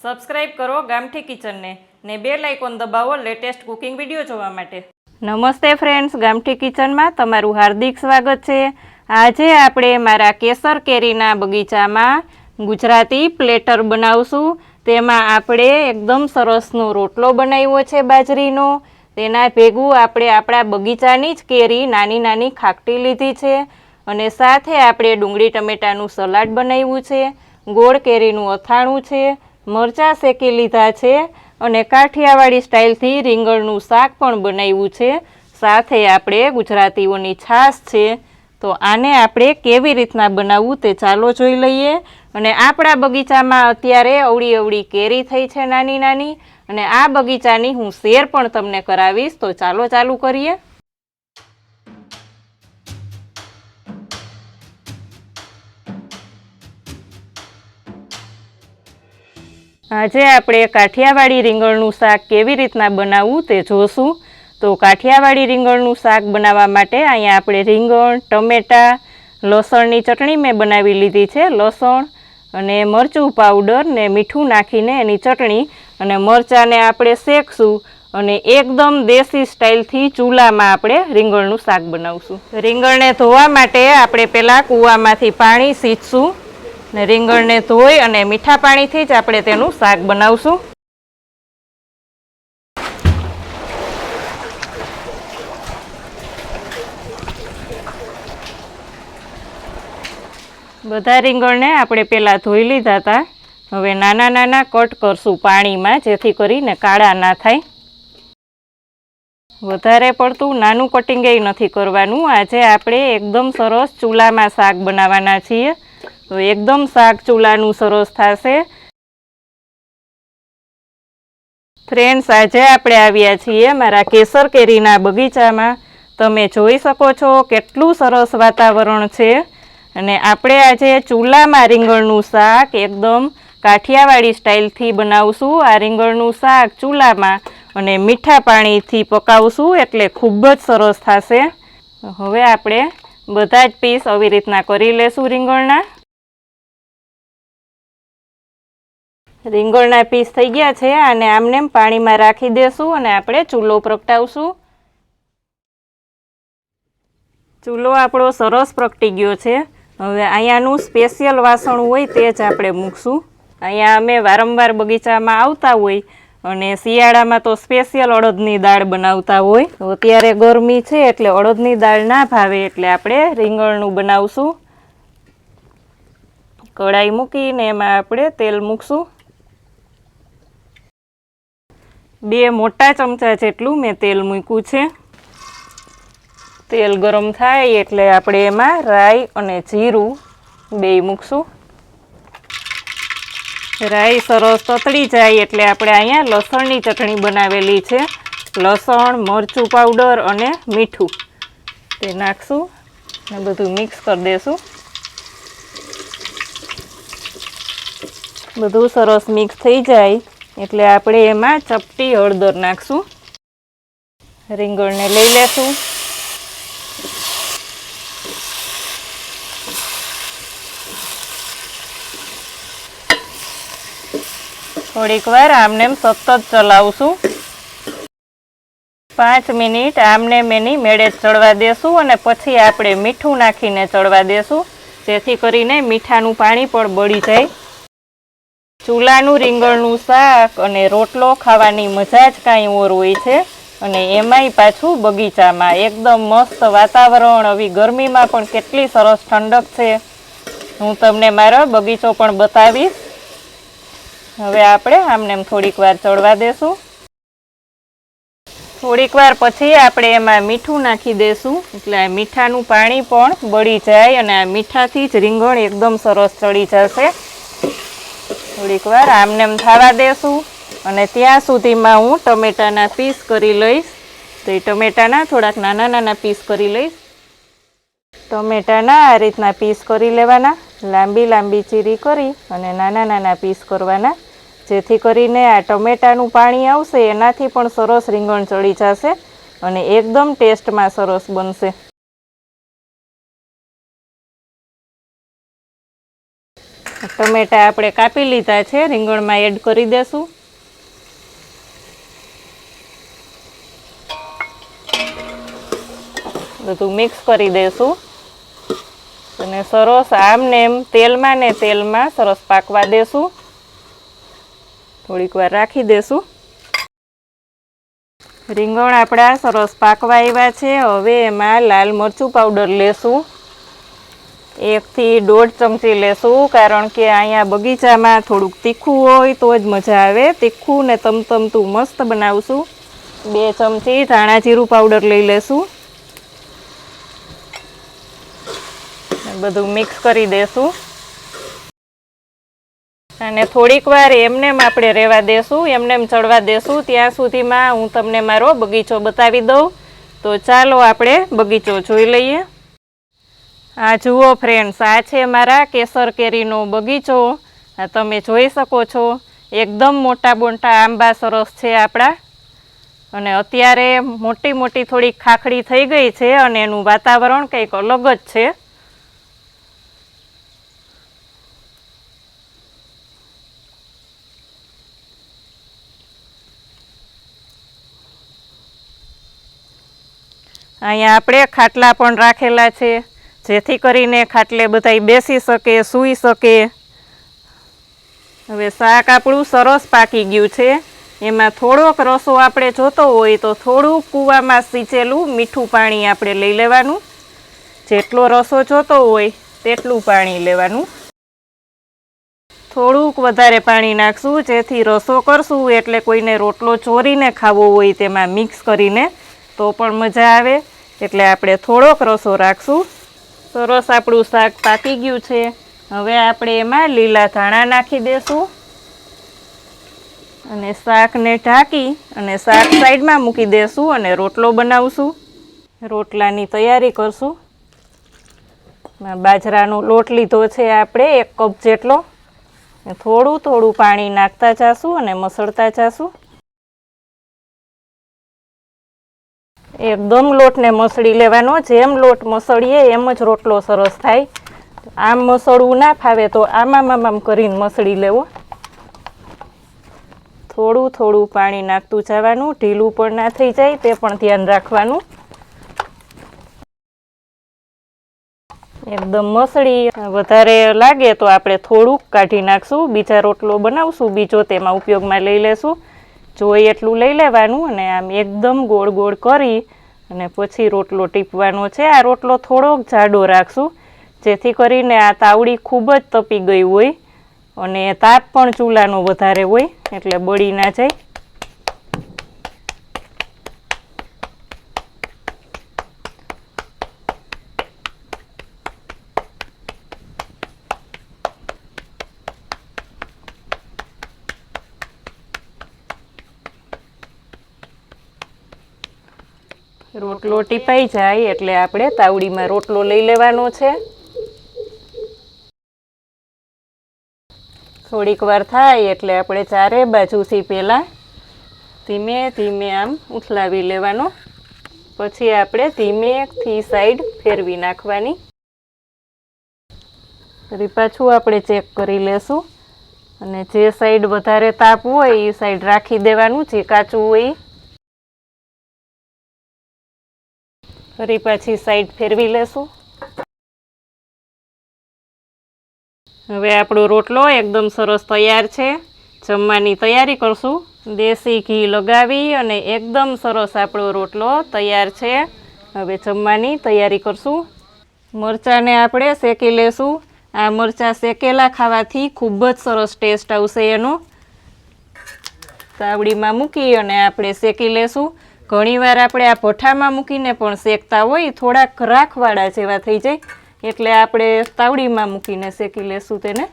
Subscribe કરો ગામઠી કિચનને ને બેલ આઇકોન દબાવો લેટેસ્ટ કુકિંગ વિડીયો જોવા માટે। નમસ્તે ફ્રેન્ડ્સ, ગામઠી કિચનમાં તમારું હાર્દિક સ્વાગત છે। આજે આપણે મારા કેસર કેરીના બગીચામાં ગુજરાતી પ્લેટર બનાવશું। તેમાં આપણે એકદમ સરસનો રોટલો બનાવ્યો છે બાજરીનો। તેના ભેગું આપણે આપણા બગીચાની જ કેરી નાની નાની ખાકટી લીધી છે અને સાથે આપણે ડુંગળી ટમેટાનું સલાડ બનાવ્યું છે, ગોળ કેરીનું અથાણું છે, મરચાં શેકી લીધા છે અને કાઠિયાવાડી સ્ટાઇલથી રીંગણનું શાક પણ બનાવ્યું છે। સાથે આપણે ગુજરાતીઓની છાશ છે। તો આને આપણે કેવી રીતના બનાવવું તે ચાલો જોઈ લઈએ। અને આપણા બગીચામાં અત્યારે અવળી અવળી કેરી થઈ છે નાની નાની, અને આ બગીચાની હું શેર પણ તમને કરાવીશ। તો ચાલો ચાલુ કરીએ। આજે આપણે કાઠિયાવાડી રીંગણનું શાક કેવી રીતના બનાવવું તે જોશું। તો કાઠિયાવાડી રીંગણનું શાક બનાવવા માટે અહીંયા આપણે રીંગણ, ટમેટાં, લસણની ચટણી મેં બનાવી લીધી છે। લસણ અને મરચું પાવડર ને મીઠું નાખીને એની ચટણી, અને મરચાંને આપણે શેકશું અને એકદમ દેશી સ્ટાઇલથી ચૂલામાં આપણે રીંગણનું શાક બનાવશું। રીંગણને ધોવા માટે આપણે પહેલાં કૂવામાંથી પાણી સીંચશું ને રીંગણને ધોઈ અને મીઠા પાણીથી જ આપણે તેનું શાક બનાવશું। બધા રીંગણને આપણે પહેલાં ધોઈ લીધા હતા। હવે નાના નાના કટ કરશું પાણીમાં, જેથી કરીને કાળા ના થાય। વધારે પડતું નાનું કટિંગ એ નથી કરવાનું। આજે આપણે એકદમ સરસ ચૂલામાં શાક બનાવવાના છીએ, તો એકદમ શાક ચૂલાનું સરસ થશે। ફ્રેન્ડ્સ, આજે આપણે આવ્યા છીએ મારા કેસર કેરીના બગીચામાં। તમે જોઈ શકો છો કેટલું સરસ વાતાવરણ છે। અને આપણે આજે ચૂલામાં રીંગણનું શાક એકદમ કાઠિયાવાડી સ્ટાઇલથી બનાવશું। આ રીંગણનું શાક ચૂલામાં અને મીઠા પાણીથી પકાવશું એટલે ખૂબ જ સરસ થશે। હવે આપણે બધા જ પીસ આવી રીતના કરી લેશું રીંગણના। રીંગણના પીસ થઈ ગયા છે, અને આમને પાણીમાં રાખી દેશું અને આપણે ચૂલો પ્રગટાવશું। ચૂલો આપણો સરસ પ્રગટી ગયો છે। હવે અહીંયાનું સ્પેશિયલ વાસણ હોય તે જ આપણે મૂકશું। અહીંયા અમે વારંવાર બગીચામાં આવતા હોય અને શિયાળામાં તો સ્પેશિયલ અડદની દાળ બનાવતા હોય। તો અત્યારે ગરમી છે એટલે અડદની દાળ ના ભાવે, એટલે આપણે રીંગણનું બનાવશું। કઢાઈ મૂકીને એમાં આપણે તેલ મૂકશું। 2 મોટા ચમચા જેટલું મેં તેલ મૂક્યું છે। તેલ ગરમ થાય એટલે આપણે એમાં રાઈ અને જીરું બેય મૂકશું। રાઈ સરસ તતડી જાય એટલે આપણે અહીંયા લસણની ચટણી બનાવેલી છે। લસણ, મરચું પાવડર અને મીઠું તે નાખશું અને બધું મિક્સ કરી દેશું। બધું સરસ મિક્સ થઈ જાય એટલે આપણે એમાં ચપટી હળદર નાખશું। રીંગણને લઈ લેશું। થોડીક વાર આમને સતત ચલાવશું। 5 મિનિટ આમને એની મેળે ચડવા દેશું અને પછી આપણે મીઠું નાખીને ચડવા દેશું, જેથી કરીને મીઠાનું પાણી પણ બળી જાય। ચૂલાનું રીંગણનું શાક અને રોટલો ખાવાની મજા જ કાંઈ ઓર હોય છે, અને એમાંય પાછું બગીચામાં એકદમ મસ્ત વાતાવરણ। આવી ગરમીમાં પણ કેટલી સરસ ઠંડક છે। હું તમને મારો બગીચો પણ બતાવીશ। હવે આપણે આમને થોડીક વાર ચડવા દેશું। થોડીક વાર પછી આપણે એમાં મીઠું નાખી દેશું, એટલે આ મીઠાનું પાણી પણ બળી જાય અને આ મીઠાથી જ રીંગણ એકદમ સરસ ચડી જશે। થોડીક વાર આમને થવા દેશું, અને ત્યાં સુધીમાં હું ટમેટાના પીસ કરી લઈશ। તો એ ટમેટાના થોડાક નાના નાના પીસ કરી લઈશ। ટમેટાના આ રીતના પીસ કરી લેવાના, લાંબી લાંબી ચીરી કરી અને નાના નાના પીસ કરવાના, જેથી કરીને આ ટમેટાનું પાણી આવશે એનાથી પણ સરસ રીંગણ ચડી જશે અને એકદમ ટેસ્ટમાં સરસ બનશે। ટમેટા આપણે કાપી લીધા છે, રીંગણમાં એડ કરી દેશું. બધું મિક્સ કરી દેશું અને સરસ આમને એમ તેલમાં ને તેલમાં સરસ પાકવા દેશું. થોડીક વાર રાખી દેશું. રીંગણ આપણા સરસ પાકવા આવ્યા છે. હવે એમાં લાલ મરચું પાવડર લેશું. 1 થી 1.5 ચમચી લેશું, કારણ કે અહીંયા બગીચામાં થોડુંક તીખું હોય તો જ મજા આવે. તીખું ને તમતમતું મસ્ત બનાવશું. 2 ચમચી ધાણા જીરું પાવડર લઈ લેશું. બધું મિક્સ કરી દેશું અને થોડીક વાર એમનેમ આપણે રહેવા દેશું, એમનેમ ચડવા દેશું. ત્યાં સુધીમાં હું તમને મારો બગીચો બતાવી દઉં. તો ચાલો આપણે બગીચો જોઈ લઈએ. આ જુઓ ફ્રેન્ડ્સ, આ છે મારા કેસર કેરીનો બગીચો. આ તમે જોઈ શકો છો. એકદમ મોટા મોટા આંબા સરસ છે આપણા. અને અત્યારે મોટી મોટી થોડીક ખાખડી થઈ ગઈ છે અને એનું વાતાવરણ કંઈક અલગ જ છે. અહીંયા આપણે ખાટલા પણ રાખેલા છે, જેથી કરીને ખાટલે બધાય બેસી શકે, સૂઈ શકે. હવે શાક આપણું સરસ પાકી ગયું છે. એમાં થોડોક રસો આપણે જોતો હોય તો થોડુંક કૂવામાં સિંચેલું મીઠું પાણી આપણે લઈ લેવાનું. જેટલો રસો જોતો હોય તેટલું પાણી લેવાનું. થોડુંક વધારે પાણી નાખશું, જેથી રસો કરશું એટલે કોઈને રોટલો ચોરીને ખાવો હોય તેમાં મિક્સ કરીને તો પણ મજા આવે. એટલે આપણે થોડોક રસો રાખશું. સરસ આપણું શાક પાકી ગયું છે. હવે આપણે એમાં લીલા ધાણા નાખી દેશું અને શાકને ઢાંકી અને શાક સાઈડમાં મૂકી દેશું અને રોટલો બનાવશું. રોટલાની તૈયારી કરશું. બાજરાનો લોટ લીધો છે આપણે 1 કપ જેટલો. થોડું થોડું પાણી નાખતા જાશું અને મસળતા જાશું. એકદમ લોટને મસળી લેવાનો. જેમ લોટ મસળીએ એમ જ રોટલો સરસ થાય. આમ મસળવું ના ફાવે તો આમ કરીને મસળી લેવો. થોડું થોડું પાણી નાખતું જવાનું, ઢીલું પણ ના થઈ જાય તે પણ ધ્યાન રાખવાનું. એકદમ મસળી વધારે લાગે તો આપણે થોડુંક કાઢી નાખશું. બીજા રોટલો બનાવશું બીજો, તેમાં ઉપયોગમાં લઈ લેશું. જોઈએ એટલું લઈ લેવાનું અને આમ એકદમ ગોળ ગોળ કરી અને પછી રોટલો ટીપવાનો છે. આ રોટલો થોડોક જાડો રાખશું, જેથી કરીને આ તાવડી ખૂબ જ તપી ગઈ હોય અને તાપ પણ ચૂલાનો વધારે હોય એટલે બળી ના જાય. રોટલો ટીપાઈ જાય એટલે આપણે તાવડીમાં રોટલો લઈ લેવાનો છે. થોડીક વાર થાય એટલે આપણે ચારે બાજુથી પહેલાં ધીમે ધીમે આમ ઉથલાવી લેવાનો. પછી આપણે ધીમેથી સાઈડ ફેરવી નાખવાની. ફરી પાછું આપણે ચેક કરી લેશું અને જે સાઈડ વધારે તાપ હોય એ સાઈડ રાખી દેવાનું, જે કાચું હોય. ફરી પાછી સાઈડ ફેરવી લેશું. હવે આપણો રોટલો એકદમ સરસ તૈયાર છે. જમવાની તૈયારી કરશું. દેશી ઘી લગાવી અને એકદમ સરસ આપણો રોટલો તૈયાર છે. હવે જમવાની તૈયારી કરશું. મરચાંને આપણે શેકી લેશું. આ મરચાં શેકેલા ખાવાથી ખૂબ જ સરસ ટેસ્ટ આવશે એનો. તાવડીમાં મૂકી અને આપણે શેકી લેશું. ઘણીવાર આપણે આ ભઠ્ઠામાં મૂકીને પણ શેકતા હોય, થોડાક રાખવાળા જેવા થઈ જાય એટલે આપણે તાવડીમાં મૂકીને શેકી લેશું તેને.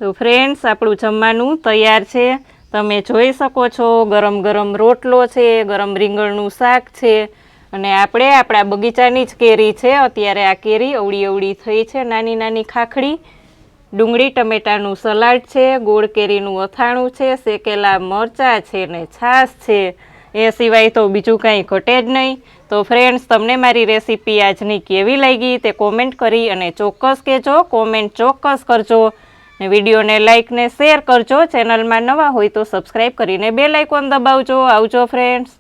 તો ફ્રેન્ડ્સ, આપણું જમવાનું તૈયાર છે. તમે જોઈ શકો છો ગરમ ગરમ રોટલો છે, ગરમ રીંગણનું શાક છે અને આપણે આપણા બગીચાની જ કેરી છે. અત્યારે આ કેરી અવળી અવળી થઈ છે, નાની નાની ખાખડી. ડુંગળી ટમેટાનું સલાડ છે, ગોળ કેરીનું અથાણું છે, શેકેલા મરચાં છે ને છાશ છે. એ સિવાય તો બીજું કાંઈ ઘટે જ નહીં. તો ફ્રેન્ડ્સ, તમને મારી રેસીપી આજની કેવી લાગી તે કોમેન્ટ કરી અને ચોક્કસ કહેજો. કોમેન્ટ ચોક્કસ કરજો ને વિડીયોને લાઇક ને શેર કરજો. ચેનલમાં નવા હોય તો સબસ્ક્રાઈબ કરીને બેલ આઇકોન દબાવજો. આવજો ફ્રેન્ડ્સ.